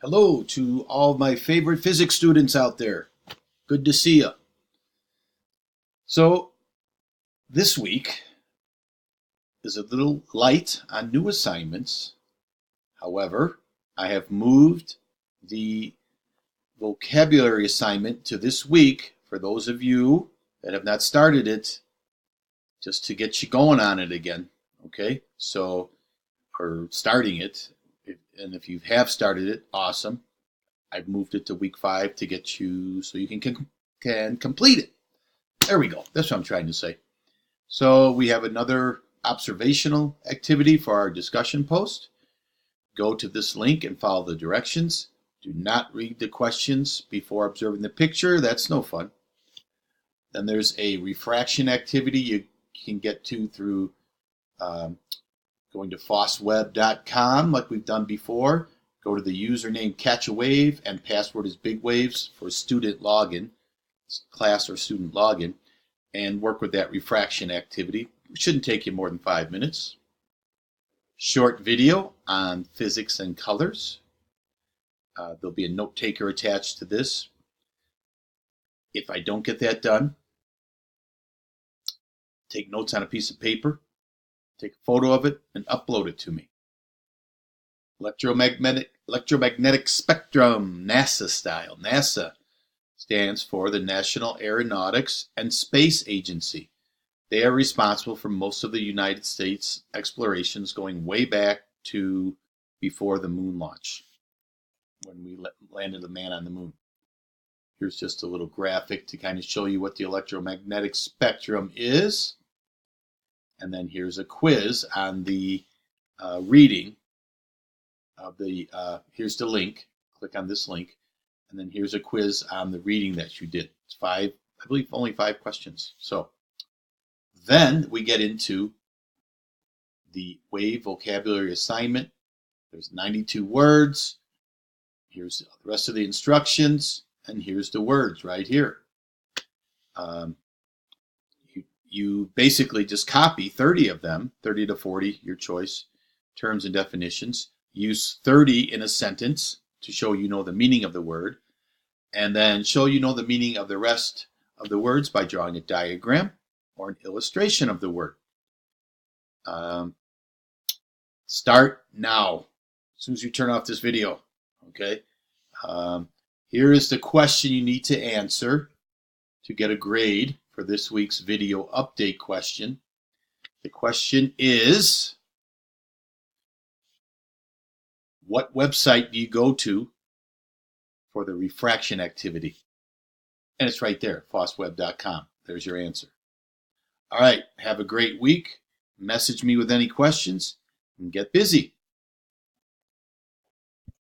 Hello to all of my favorite physics students out there. Good to see you. So this week is a little light on new assignments. However, I have moved the vocabulary assignment to this week for those of you that have not started it, just to get you going on it again. Okay, so, or starting it. And if you have started it, awesome. I've moved it to week 5 to get you so you can complete it. There we go. That's what I'm trying to say. So we have another observational activity for our discussion post. Go to this link and follow the directions. Do not read the questions before observing the picture. That's no fun. Then there's a refraction activity you can get to through going to fossweb.com like we've done before. Go to the username Catch a Wave and password is Big Waves for student login, class or student login, and work with that refraction activity. It shouldn't take you more than 5 minutes. Short video on physics and colors. There'll be a note taker attached to this. If I don't get that done, take notes on a piece of paper, take a photo of it, and upload it to me. Electromagnetic Spectrum, NASA style. NASA stands for the National Aeronautics and Space Agency. They are responsible for most of the United States explorations going way back to before the moon launch, when we landed a man on the moon. Here's just a little graphic to kind of show you what the electromagnetic spectrum is. And then here's a quiz on the reading of the, here's the link. Click on this link. And then here's a quiz on the reading that you did. It's 5, I believe only 5 questions. So then we get into the wave vocabulary assignment. There's 92 words. Here's the rest of the instructions. And here's the words right here. You basically just copy 30 of them, 30 to 40, your choice, terms and definitions. Use 30 in a sentence to show you know the meaning of the word, and then show you know the meaning of the rest of the words by drawing a diagram or an illustration of the word. Start now, as soon as you turn off this video, okay? Here is the question you need to answer to get a grade for this week's video update question. The question is, what website do you go to for the refraction activity? And it's right there, fossweb.com. There's your answer. All right, have a great week. Message me with any questions and get busy.